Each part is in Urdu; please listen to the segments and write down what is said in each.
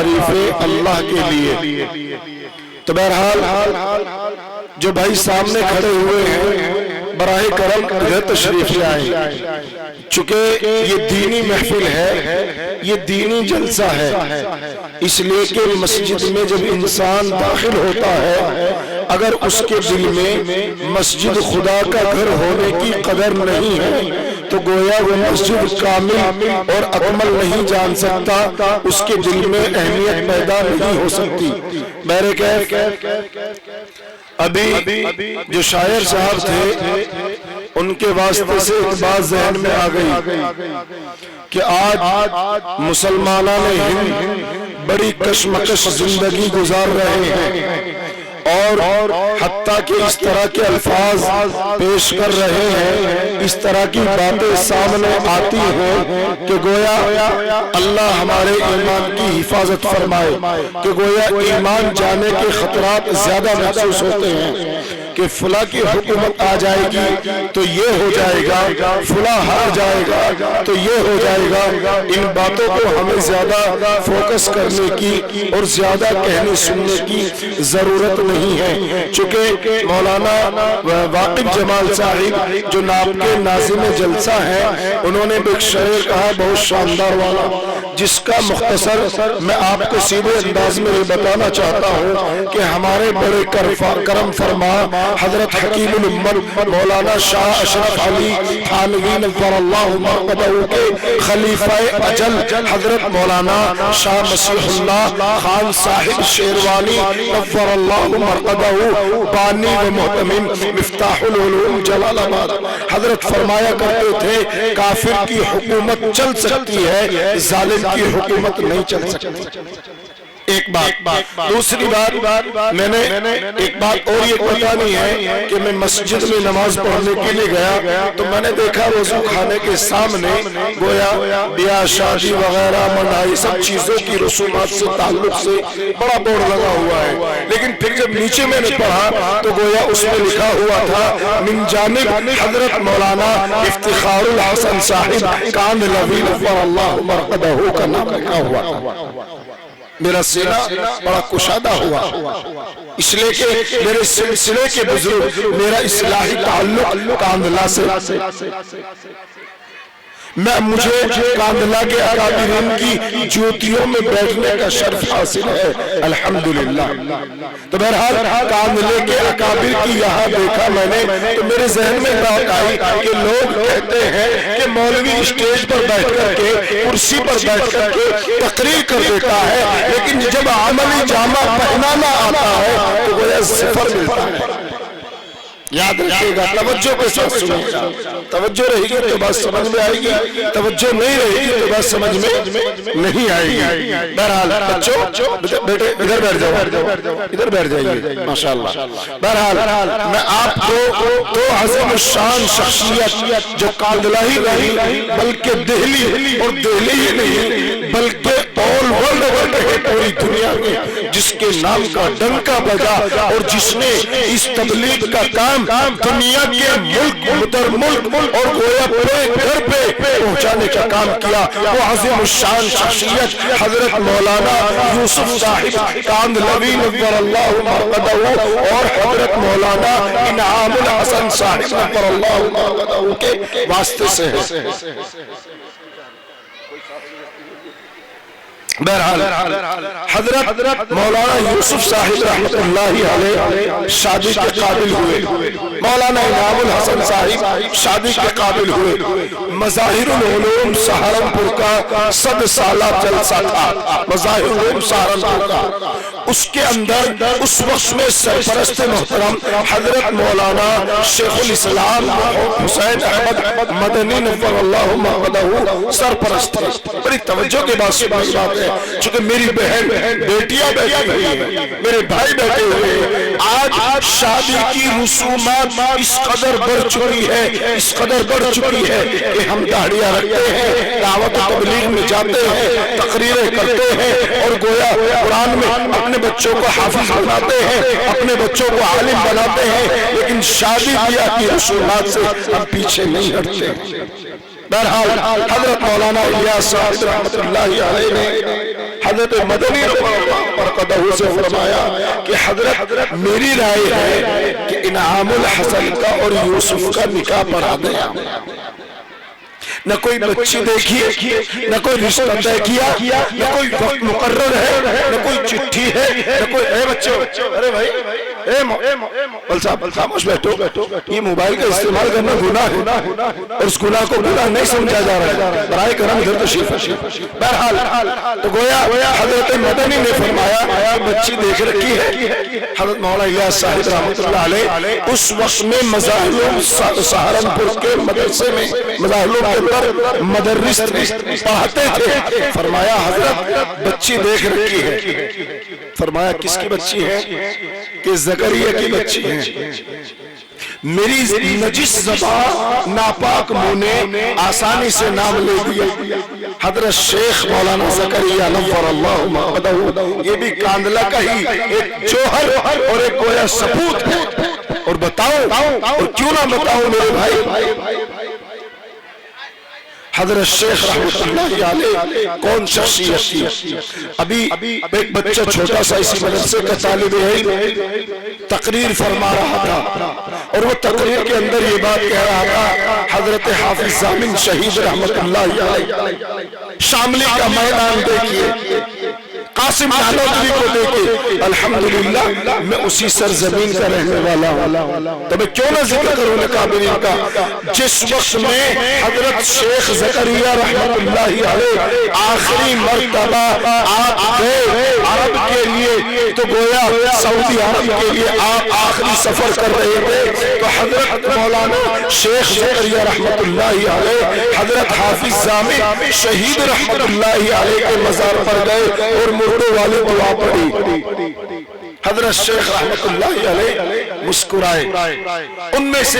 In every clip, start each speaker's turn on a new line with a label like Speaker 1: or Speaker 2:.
Speaker 1: تعریفیں اللہ کے لیے۔ تو بہرحال جو بھائی سامنے کھڑے ہوئے ہیں براہ کرم ادھر تشریف لائیں، چونکہ یہ دینی محفل ہے، یہ دینی جلسہ ہے، اس لیے کہ مسجد میں جب انسان داخل ہوتا ہے اگر اس کے دل میں مسجد خدا کا گھر ہونے کی قدر نہیں ہے تو گویا وہ مسجد کامل اور اکمل نہیں جان سکتا، اس کے دل میں اہمیت پیدا نہیں ہو سکتی۔ میرے ابھی جو شاعر صاحب تھے ان کے واسطے سے ایک بات ذہن میں آ گئی کہ آج مسلمانان ہند بڑی کشمکش زندگی گزار رہے ہیں اور حتیٰ کہ اس طرح کے الفاظ پیش کر رہے ہیں، اس طرح کی باتیں سامنے آتی ہیں کہ گویا اللہ ہمارے ایمان کی حفاظت فرمائے، کہ گویا ایمان جانے کے خطرات زیادہ محسوس ہوتے ہیں کہ فلاں کی حکومت آ جائے گی تو یہ ہو جائے گا، فلاں ہار جائے گا تو یہ ہو جائے گا۔ ان باتوں کو ہمیں زیادہ فوکس کرنے کی اور زیادہ کہنے سننے کی ضرورت نہیں ہے، چونکہ مولانا واقف جمال صاحب جو ناب کے ناظم جلسہ ہیں انہوں نے ایک شعر کہا بہت شاندار والا، جس کا مختصر میں آپ کو سیدھے انداز میں یہ بتانا چاہتا ہوں کہ ہمارے بڑے کرم فرما حضرت حکیم الامت مولانا شاہ اشرف علی تھانوی نور اللہ مرقدہ کے خلیفہ اجل حضرت مولانا شاہ مسیح اللہ خان صاحب شیروانی نور اللہ مرقدہ بانی و محتمم مفتاح العلوم جلال آباد، حضرت فرمایا کرتے تھے کافر کی حکومت چل سکتی ہے، ظالم کی حکومت نہیں چل سکتی۔ ایک بات، دوسری بات میں نے ایک بات اور یہ بتانی ہے کہ میں مسجد میں نماز پڑھنے کے لیے گیا تو میں نے دیکھا وضو خانے کے سامنے گویا بیاہ شادی وغیرہ منائی سب چیزوں کی رسومات سے تعلق سے بڑا بورڈ لگا ہوا ہے، لیکن پھر جب نیچے میں نے پڑھا تو گویا اس میں لکھا ہوا تھا من جانب حضرت مولانا افتخار الحسن صاحب کاندھلوی نور اللہ مرقدہ کا نام لکھا ہوا تھا۔ میرا سینہ بڑا کشادہ ہوا، اس لیے کہ میرے سلسلے کے بزرگ میرا اصلاحی تعلق کاندھلا سے، مجھے کاندھلا کے اکابرین کی جوتیوں میں بیٹھنے کا شرف حاصل ہے الحمدللہ۔ تو بہرحال کاندھلے کے اکابر کی یہاں دیکھا میں نے تو میرے ذہن میں بات آئی کہ لوگ کہتے ہیں کہ مولوی اسٹیج پر بیٹھ کر کے کرسی پر بیٹھ کر کے تقریر کر دیتا ہے، لیکن جب عملی جامہ پہنانا آتا ہے تو گویا صفر ملتا ہے۔ یاد رکھیے گا، توجہ کے ساتھ سنیے گا، توجہ رہے گی تو بات سمجھ میں آئے گی، توجہ نہیں رہے گی تو بات سمجھ میں نہیں آئے گی۔ بہرحال بچوں بیٹے ادھر بیٹھ جاؤ، ادھر بیٹھ جائیے ماشاءاللہ۔ بہرحال میں آپ کو دو عظیم الشان شخصیت جو کاندھلا ہی نہیں بلکہ دہلی اور دہلی ہی نہیں بلکہ آل ورلڈ ہے پوری دنیا میں، جس کے نام کا ڈنکا بجا اور جس نے اس تبلیغ کا کام دنیا کے ملک در ملک اور گویا گھر پہ پہنچانے کا کام کیا، وہ عظیم الشان شخصیت حضرت مولانا یوسف صاحب کاندھلوی نور اللہ مرقدہ اور حضرت مولانا انعام الحسن صاحب نور اللہ مرقدہ کے واسطے سے ہے۔ بہرحال حضرت مولانا یوسف صاحب رحمت اللہ علیہ شادی کے قابل ہوئے، مولانا انعام الحسن صاحب شادی کے قابل ہوئے۔ مظاہر العلوم سہارنپور کا 100 سالہ جلسہ تھا، مظاہر العلوم سہارنپور کا، اس کے اندر اس وقت میں سرپرست محترم حضرت مولانا شیخ الاسلام حسین احمد مدنی نور اللہ مرقدہ سرپرست تھے۔ بڑی توجہ کے بعد سنی بات ہے، چونکہ میری بہن بیٹیاں بیٹھی ہوئی ہیں، میرے بھائی بیٹھے ہوئے ہیں، آج شادی کی رسومات اس قدر بڑھ چکی ہے، اس قدر بڑھ چکی ہے کہ ہم داڑھیاں رکھتے ہیں، دعوت و تبلیغ میں جاتے ہیں، تقریریں کرتے ہیں اور گویا قرآن میں اپنے بچوں کو حافظ بناتے ہیں، اپنے بچوں کو عالم بناتے ہیں، لیکن شادی بیاہ کی رسومات سے ہم پیچھے نہیں ہٹتے۔ بہرحال حضرت مولانا الیاس صاحب رحمت اللہ علیہ نے حضرت مدنی برقدہ سے فرمایا کہ حضرت میری رائے ہے کہ انعام الحسن کا اور یوسف کا نکاح پڑھا دیا. نہ کوئی بچی دیکھی، نہ کوئی رشتہ طے کیا، نہ کوئی وقت مقرر ہے، نہ کوئی چٹھی ہے، نہ کوئی اے بچے، ارے بھائی بل صاحب خاموش بیٹھو. یہ موبائل کا استعمال کرنا گناہ ہے اور اس گناہ کو گناہ نہیں سمجھا جا رہا ہے. برائے کرم ادھر تشریف. بہرحال تو گویا حضرت مدنی نے فرمایا بچی دیکھ رکھی ہے. حضرت مولانا الیاس صاحب رحمۃ اللہ علیہ اس وقت میں مظاہروں سہارنپور کے مدرسے میں مظاہروں کے اندر مدرس پڑھاتے تھے. فرمایا حضرت بچی دیکھ رکھی ہے. فرمایا کس کی بچی ہے؟ کہ زکریا کی بچی ہے. میری نجس زبان ناپاک منہ نے آسانی سے نام لے دیا. حضرت شیخ مولانا زکریا نور اللہ مقدہ یہ بھی کاندلہ کا ہی ایک جوہر اور ایک گویا ثبوت ہے. اور بتاؤں اور کیوں نہ بتاؤں میرے بھائی، حضرت شیخ رحمت اللہ علیہ کون شخصیت تھی؟ ابھی ایک بچہ چھوٹا سا اسی مدرسے کا طالب علم تقریر فرما رہا تھا اور وہ تقریر کے اندر یہ بات کہہ رہا تھا حضرت حافظ ضامن شہید رحمت اللہ علیہ شاملی کا میدان دیکھیے، قاسم نانوتوی کو دیکھے. الحمدللہ میں اسی سرزمین کا رہنے والا ہوں. تو میں کیوں نہ ذکر کروں نقابرین کا؟ جس وقت میں حضرت شیخ زکریا رحمت اللہ علیہ آخری مرتبہ آپ گئے عرب کے لیے، تو گویا سعودی عرب کے لیے آپ آخری سفر کر رہے تھے، تو حضرت مولانا شیخ زکریا رحمت اللہ علیہ حضرت حافظ ضامن شہید رحمت اللہ علیہ کے مزار پر گئے اور مردوں والی دعا پڑھی. حضرت شیخ رحمت اللہ علیہ مسکرائے. ان میں سے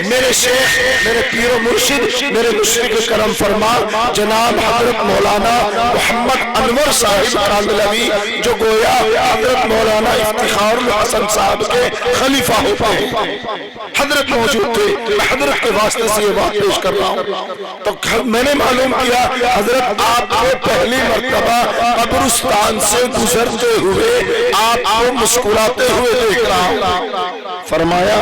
Speaker 1: میرے شیخ، میرے پیر و مرشد، میرے مشرق کرم فرما جناب حضرت مولانا محمد انور صاحب کاندلوی جو گویا حضرت مولانا افتخار الحسن صاحب کے خلیفہ ہوتے ہیں، حضرت موجود تھے. میں حضرت کے واسطے سے یہ بات پیش کر رہا ہوں. تو میں نے معلوم کیا حضرت آپ کو پہلی مرتبہ قبرستان سے گزرتے ہوئے آپ کو مسکراتے ہوئے دیکھ رہا ہوں. فرمایا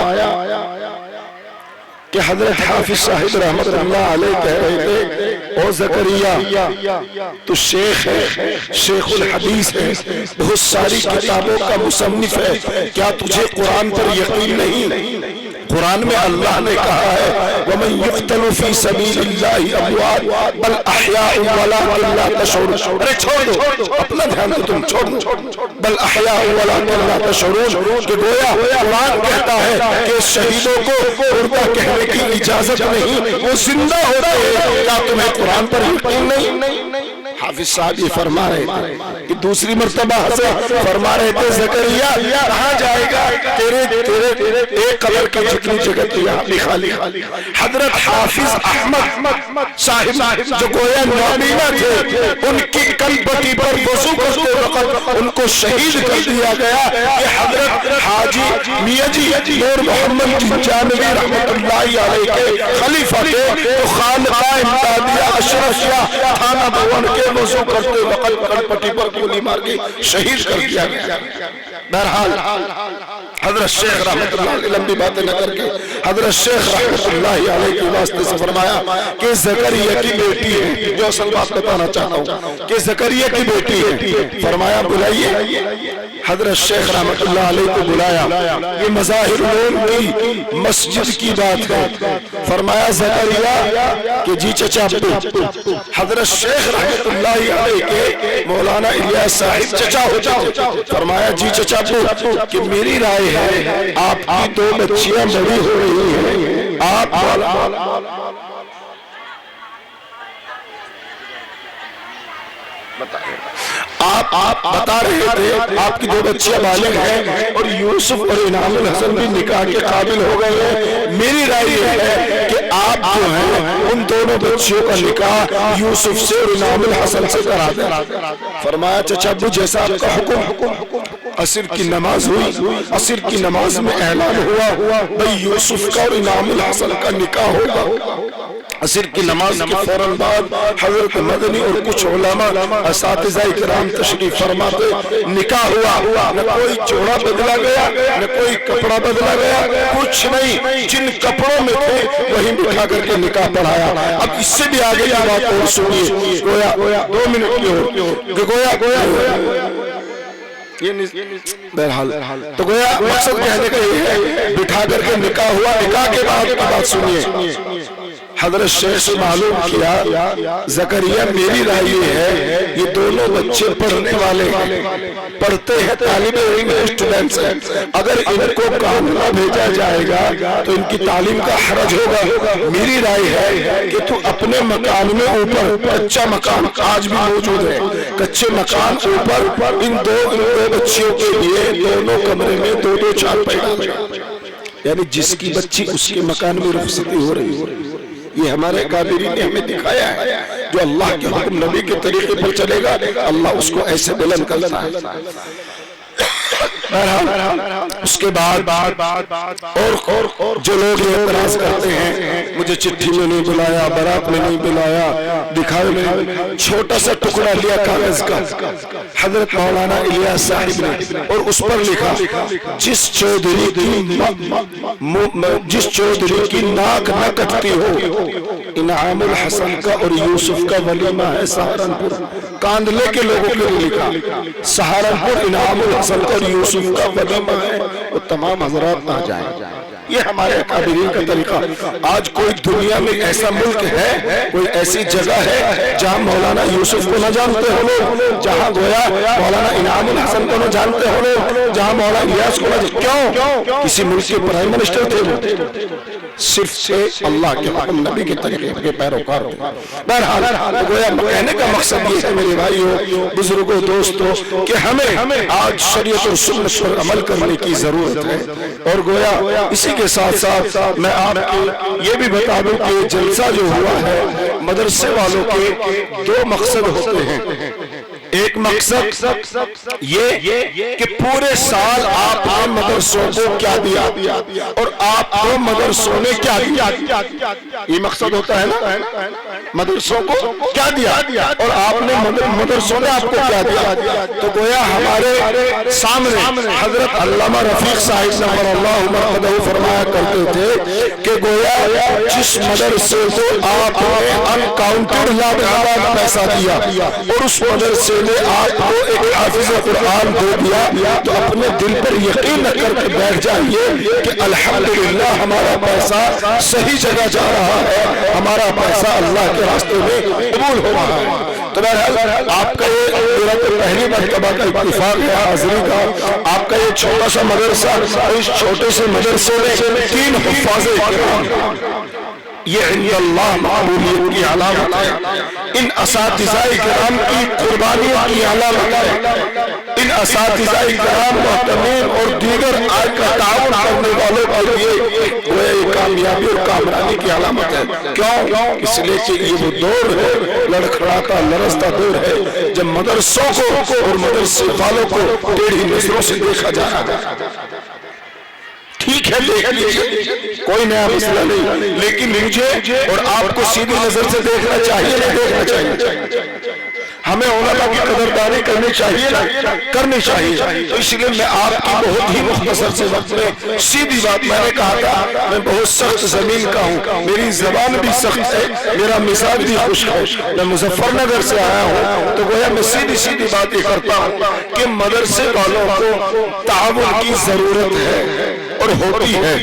Speaker 1: کہ حضرت حافظ صاحب رحمت اللہ علیہ کہہ رہے تھے او زکریا تو شیخ ہے، شیخ الحدیث ہے، بہت ساری کتابوں کا مصنف ہے، کیا تجھے قرآن پر یقین نہیں؟ قرآن میں اللہ نے کہا ہے وَمَن يُقْتَلُ فِي سَبِيلِ اللَّهِ أَمْوَاتٌ بَلْ أَحْيَاءٌ وَلَٰكِن لَا تَشْعُرُونَ. ارے چھوڑ دو اپنا دھیان تو تم چھوڑ دو. بل احیاء وَلَٰكِن لَا تَشْعُرُونَ کہ گویا قرآن کہتا ہے کہ شہیدوں کو مردہ کہنے کی اجازت نہیں، وہ زندہ ہوتے ہیں. کیا تمہیں قرآن پر یقین نہیں؟ حافظ صاحب یہ فرما رہے تھے کہ دوسری مرتبہ حضرت فرما رہے تھے زکریا کہاں جائے گا، تیرے ایک قبر کی جتنی جگہ تھی یہاں بھی خالی. حضرت حافظ احمد صاحب جو گویا نابینا تھے، ان کی کل پٹی پر وضو کرتے وقت ان کو شہید کر دیا گیا کہ حضرت حاجی میاں جی نور محمد جنجانوی رحمت اللہ علیہ کے خلیفہ تھے. تو خانقاہ امدادیہ اشرفیہ تھانہ بھون کے وضو کرتے وقت کل پٹی پر گولی مار کے شہید کر دیا گیا. بہرحال حضرت شیخ رحمت اللہ علیہ لمبی باتیں نہ کر کے حضرت شیخ رحمت اللہ علیہ کی واسطے سے فرمایا کہ زکریا کی بیٹی ہے. جو اصل بات بتانا چاہتا ہوں کہ زکریا کی بیٹی ہے. فرمایا بلائیے. حضرت شیخ رحمت اللہ علیہ کو بلایا. یہ مظاہر العلوم کی مسجد کی بات ہے. فرمایا زکریا کہ جی چچا حضرت شیخ رحمت اللہ علیہ کے مولانا الیاس صاحب چچا ہو جاؤ. فرمایا جی چچا کہ میری رائے ہے آپ کی دو بچیاں بڑی ہو رہی ہیں، آپ بتا رہے تھے آپ کی دو بچیاں بالغ ہیں اور یوسف اور انعام الحسن بھی نکاح کے قابل ہو گئے ہیں. میری رائے یہ ہے کہ آپ جو ہیں ان دونوں بچیوں کا نکاح یوسف سے اور انعام الحسن سے کرا دیں. فرمایا چچا ابو جیسا آپ کا حکم. عصر کی نماز ہوئی. عصر کی نماز میں اعلان ہوا بھئی یوسف کا اور انعام الحسن کا نکاح ہوگا. عصر کی نماز کے فوراً بعد حضرت مدنی اور کچھ علماء اساتذہ کرام تشریف فرماتے، نکاح ہوا، نہ کوئی جوڑا بدلا گیا نہ کوئی کپڑا بدلا گیا، کچھ نہیں، جن کپڑوں میں تھے وہیں بٹھا کر کے نکاح پڑھایا۔ اب اس سے بھی آگے کی بات اور سنیے، گویا 2 منٹ کی اور گویا بہرحال تو گویا مقصد کہنے کا یہ ہے، بٹھا کر کے نکاح ہوا، نکاح کے بعد کی بات سنیے۔ حضرت شیخ سے معلوم کیا، زکریا میری رائے یہ ہے یہ دونوں بچے پڑھنے والے ہیں، پڑھتے ہیں، طالب علم اسٹوڈنٹس ہیں، اگر ان کو کام نہ بھیجا جائے گا تو ان کی تعلیم کا حرج ہوگا۔ میری رائے ہے کہ تو اپنے مکان میں اوپر، کچا مکان آج بھی موجود ہے، کچے مکان اوپر ان دو بچیوں کے لیے دونوں کمرے میں 2 چارپائی ڈال، یعنی جس کی بچی اس کے مکان میں رخصتی ہو رہی ہے۔ یہ ہمارے کابرین نے ہمیں دکھایا ہے، جو اللہ کے حکم نبی کے طریقے پر چلے گا اللہ اس کو ایسے بلند کرتا ہے۔ اس کے بعد اور جو لوگ اعتراض کرتے ہیں مجھے چٹھی میں نہیں بلایا، برات میں نہیں بلایا، دکھائے میں، چھوٹا سا ٹکڑا لیا کاغذ کا حضرت مولانا الیاس صاحب نے اور اس پر لکھا، جس چودھری کی ناک نہ کٹتی ہو، انعام الحسن کا اور یوسف کا ولیمہ ہے سہارنپور۔ کاندلے کے لوگوں کے لیے لکھا، سہارنپور انعام الحسن کا اور یوسف کا ولیمہ ہے، وہ تمام حضرات نہ جائیں۔ یہ ہمارے اکابرین کا طریقہ۔ آج کوئی دنیا میں ایسا ملک ہے، کوئی ایسی جگہ ہے جہاں مولانا یوسف کو نہ جانتے ہو لوگ، جہاں گویا مولانا انعام الحسن کو نہ جانتے ہو لوگ، جہاں مولانا الیاس کو نہ جانتے؟ کیوں؟ کسی ملک کے پرائم منسٹر تھے وہ، صرف سے اللہ کے حکم نبی کے طریقے کے پیروکار تھے۔ بہرحال گویا کہنے کا مقصد یہ ہے میرے بھائیوں، بزرگوں، دوستوں، کہ ہمیں آج شریعت اور سنت پر عمل کرنے کی ضرورت ہے۔ اور گویا اسی کے ساتھ ساتھ میں آپ کو یہ بھی بتا دوں کہ جلسہ جو ہوا ہے، مدرسے والوں کے 2 مقصد ہوتے ہیں۔ ایک مقصد یہ کہ پورے سال آپ نے مدرسوں کو کیا دیا اور آپ کو مدرسوں نے کیا دیا، یہ مقصد ہوتا ہے نا، مدرسوں کو کیا دیا اور آپ نے مدرسوں نے آپ کو کیا دیا۔ تو گویا ہمارے سامنے حضرت علامہ رفیق صاحب نور اللہ مرقدہ فرمایا کرتے تھے کہ گویا جس مدرسے کو آپ نے انکاؤنٹڈ لاکھ پیسہ دیا اور اس مدرسے نے آپ کو ایک حافظ قرآن دے دیا، تو اپنے دل پر یقین کر کے بیٹھ جائیے کہ الحمدللہ ہمارا پیسہ صحیح جگہ جا رہا ہے، ہمارا پیسہ اللہ کے راستے میں قبول ہو رہا ہے۔ تو بہرحال آپ کا یہ میرا تو پہلی مرتبہ کا اتفاق ہے حاضری کا، آپ کا یہ چھوٹا سا مدرسہ، اس چھوٹے سے مدرسے میں 3 حفاظ کرام، یہ عند اللہ معمولیت کی علامت ہے، ان اساتذہ کرام کی قربانیوں کی علامت ہے، ان اساتذہ کرام محتمین اور دیگر آج کا تعاون کرنے والوں کے لیے وہ کامیابی اور کامرانی کی علامت ہے۔ کیوں؟ اس لیے کہ یہ وہ دور ہے، لڑکھڑاتا لرزتا دور ہے جب مدرسوں کو اور مدرسے والوں کو ٹیڑھی نظروں سے دیکھا جا رہا ہے۔ ٹھیک ہے، دیکھ لیجیے، کوئی نیا مسئلہ نہیں، لیکن مجھے اور آپ کو سیدھی نظر سے دیکھنا چاہیے، نہیں دیکھنا چاہیے؟ ہمیں علماء کی قدردانی کرنی چاہیے۔ تو اس لیے میں آپ کی بہت ہی مختصر سے وقت میں سیدھی بات، میں نے کہا تھا میں بہت سخت زمین کا ہوں، میری زبان بھی سخت ہے، میرا مزاج بھی خشک ہے، میں مظفر نگر سے آیا ہوں، تو گویا میں سیدھی بات یہ کرتا ہوں کہ مدرسے والوں کو تعاون کی ضرورت ہے اور ہوتی ہے،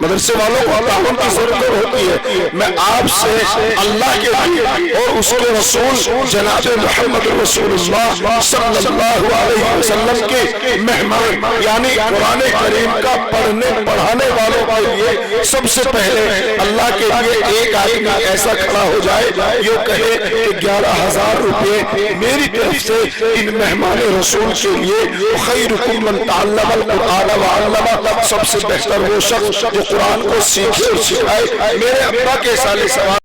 Speaker 1: مدرسے والوں کو تعاون کی ضرورت ہوتی ہے۔ میں آپ سے اللہ کے لیے اور اس کے رسول جناب محمد رسول اللہ صلی اللہ علیہ وسلم کے مہمان یعنی قرآن کریم کا پڑھنے پڑھانے والوں کے لیے سب سے پہلے اللہ کے لیے ایک آدمی ایسا کھڑا ہو جائے یہ کہے کہ 11,000 روپے میری طرف سے ان مہمان رسول کے لیے، خیرکم من تعلم القرآن وعلمہ، سب سے بہتر وہ شخص جو قرآن کو سیکھے اور سکھائے۔ میرے ابا کے سالے سوال